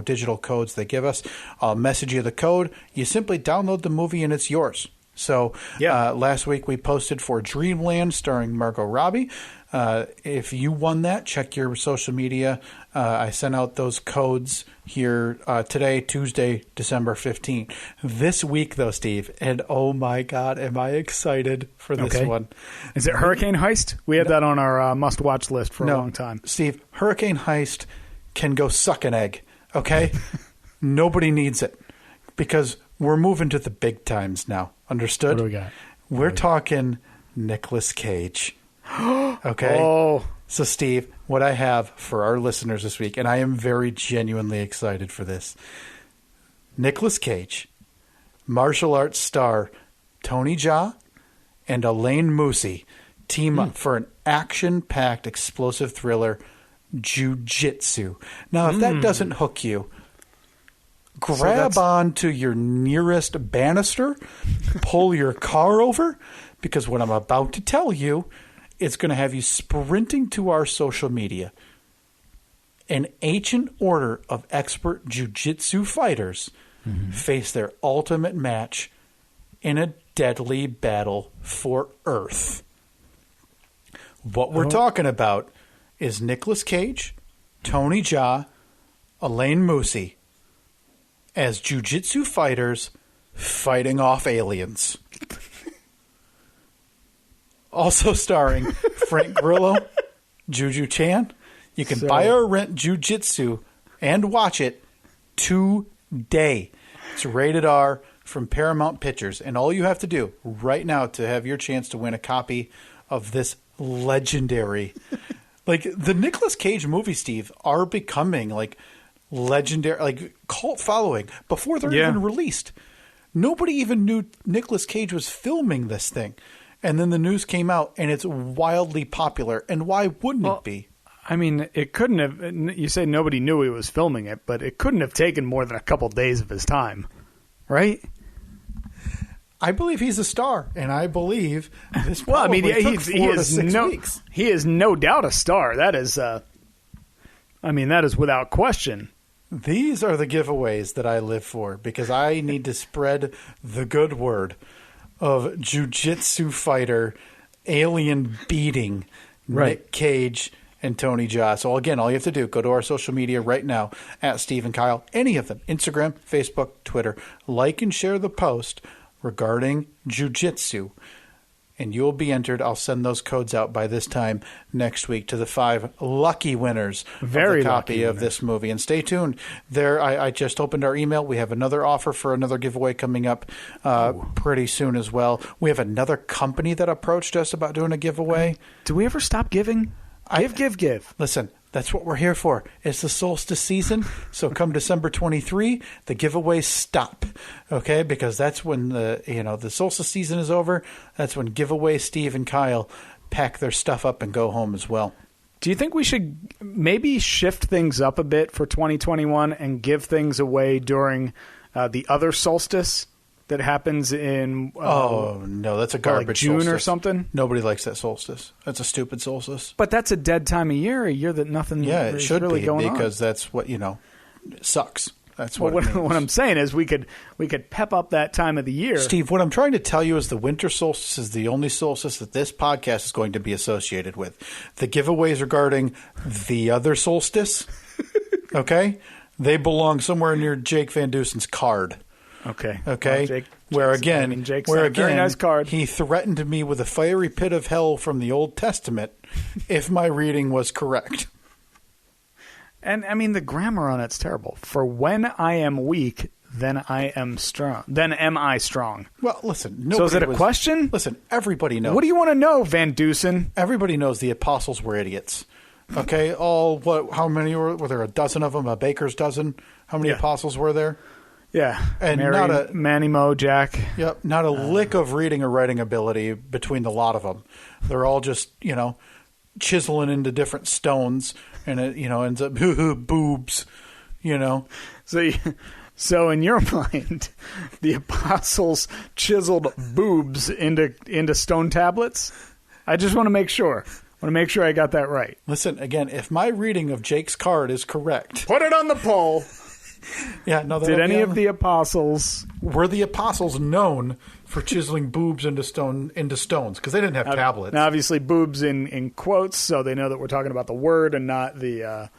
digital codes they give us. I'll message you the code. You simply download the movie and it's yours. So last week we posted for Dreamland starring Margot Robbie. If you won that, check your social media. I sent out those codes here today, Tuesday, December 15th. This week, though, Steve, and oh my God, am I excited for this one. Is it Hurricane Heist? We had that on our must-watch list for a long time. Steve, Hurricane Heist can go suck an egg, okay? Nobody needs it because we're moving to the big times now. Understood? What do we got? We're talking Nicolas Cage. Okay? Oh. So, Steve, what I have for our listeners this week, and I am very genuinely excited for this, Nicolas Cage, martial arts star Tony Jaa, and Elaine Moussi team up for an action-packed, explosive thriller, Jiu-Jitsu. Now, if that doesn't hook you, grab on to your nearest banister, pull your car over, because what I'm about to tell you is going to have you sprinting to our social media. An ancient order of expert jiu-jitsu fighters face their ultimate match in a deadly battle for Earth. What we're talking about is Nicolas Cage, Tony Jaa, Elaine Moussi as jiu-jitsu fighters fighting off aliens. Also starring Frank Grillo, Juju Chan. You can buy or rent Jiu-Jitsu and watch it today. It's rated R from Paramount Pictures. And all you have to do right now to have your chance to win a copy of this legendary... like, the Nicolas Cage movies, Steve, are becoming, like, legendary, like, cult following before they're even released. Nobody even knew Nicolas Cage was filming this thing. And then the news came out, and it's wildly popular. And why wouldn't it be? I mean, it couldn't have... You say nobody knew he was filming it, but it couldn't have taken more than a couple days of his time, right? I believe he's a star, and I believe this well, I mean, took 4 to 6 weeks. He is no doubt a star. That is, I mean, that is without question. These are the giveaways that I live for, because I need to spread the good word of jiu-jitsu fighter, alien beating, Nick Cage and Tony Jaa. So again, all you have to do, go to our social media right now, at Steve and Kyle, any of them, Instagram, Facebook, Twitter, like and share the post regarding jiu-jitsu, and you'll be entered. I'll send those codes out by this time next week to the 5 lucky winners of the copy of this movie. And stay tuned. There, I just opened our email. We have another offer for another giveaway coming up pretty soon as well. We have another company that approached us about doing a giveaway. Do we ever stop giving? Give. Listen, that's what we're here for. It's the solstice season, so come December 23, the giveaways stop, okay? Because that's when the solstice season is over. That's when giveaway Steve and Kyle pack their stuff up and go home as well. Do you think we should maybe shift things up a bit for 2021 and give things away during the other solstice that happens in no, that's a garbage like June solstice. Or something? Nobody likes that solstice. That's a stupid solstice. But that's a dead time of year, a year that nothing it should really be, going because on. That's what, it sucks. That's what what I'm saying is we could pep up that time of the year. Steve, what I'm trying to tell you is the winter solstice is the only solstice that this podcast is going to be associated with. The giveaways regarding the other solstice, okay, they belong somewhere near Jake Van Dusen's card. Okay. Well, Jake's a very nice card. He threatened me with a fiery pit of hell from the Old Testament if my reading was correct. And I mean, the grammar on it's terrible. For when I am weak, then I am strong. Then am I strong? Well, listen. So is it a question? Listen, everybody knows. What do you want to know, Van Dusen? Everybody knows the apostles were idiots. Okay, how many were there? A dozen of them? A baker's dozen? How many apostles were there? Yeah, and Mary, Manny Mo, Jack. Yep, not a lick of reading or writing ability between the lot of them. They're all just, chiseling into different stones, and it, ends up boobs, So in your mind, the apostles chiseled boobs into stone tablets? I just want to make sure. I got that right. Listen, again, if my reading of Jake's card is correct, put it on the poll. Yeah, no. Did any of the apostles were the apostles known for chiseling boobs into stones? Because they didn't have tablets. Now, obviously, boobs in quotes, so they know that we're talking about the word and not the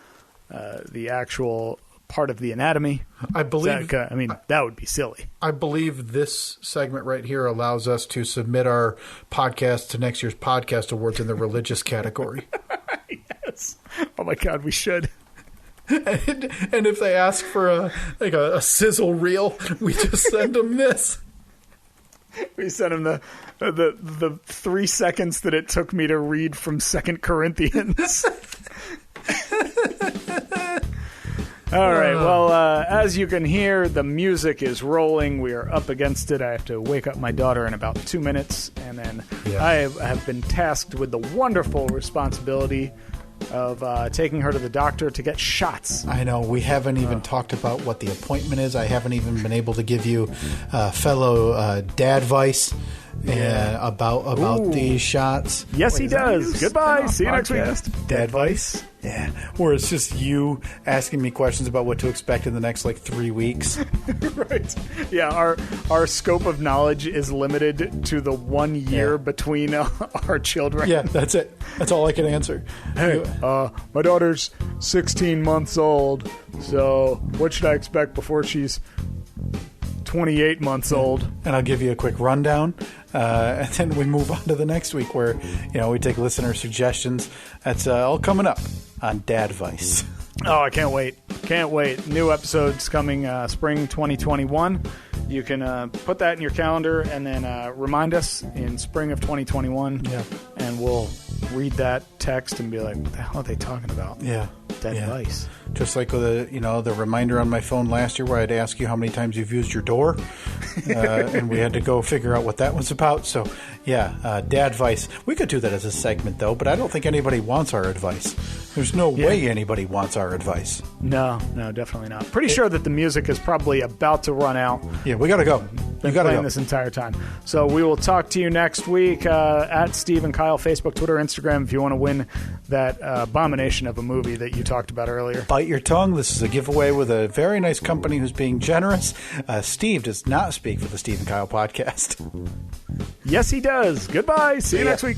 actual part of the anatomy. I believe. That would be silly. I believe this segment right here allows us to submit our podcast to next year's podcast awards in the religious category. Yes. Oh my God, we should. And if they ask for a sizzle reel, we just send them this. We send them the 3 seconds that it took me to read from 2 Corinthians. All right. Well, as you can hear, the music is rolling. We are up against it. I have to wake up my daughter in about 2 minutes, and then I have been tasked with the wonderful responsibility of taking her to the doctor to get shots. I know. We haven't even talked about what the appointment is. I haven't even been able to give you fellow dad advice about these shots. Yes, he does. Goodbye. See you next week. Dad advice? Yeah. Or it's just you asking me questions about what to expect in the next, 3 weeks. Right. Yeah, our scope of knowledge is limited to the 1 year between our children. Yeah, that's it. That's all I can answer. Hey, my daughter's 16 months old, so what should I expect before she's 28 months old? And I'll give you a quick rundown, and then we move on to the next week where, we take listener suggestions. That's all coming up on Dad Advice. Oh, I can't wait. Can't wait. New episodes coming spring 2021. You can put that in your calendar and then remind us in spring of 2021. Yeah. And we'll read that text and be like, what the hell are they talking about? Yeah. Dad Advice. Just like with the reminder on my phone last year where I'd ask you how many times you've used your door. And we had to go figure out what that was about. So, Dad Advice. We could do that as a segment, though, but I don't think anybody wants our advice. There's no way anybody wants our advice. No, definitely not. Pretty sure that the music is probably about to run out. Yeah, we got to go. Been playing this entire time. So we will talk to you next week at Steve and Kyle, Facebook, Twitter, Instagram, if you want to win that abomination of a movie that you talked about earlier. Bite your tongue. This is a giveaway with a very nice company who's being generous. Steve does not speak for the Steve and Kyle podcast. Yes, he does. Goodbye. See you next week.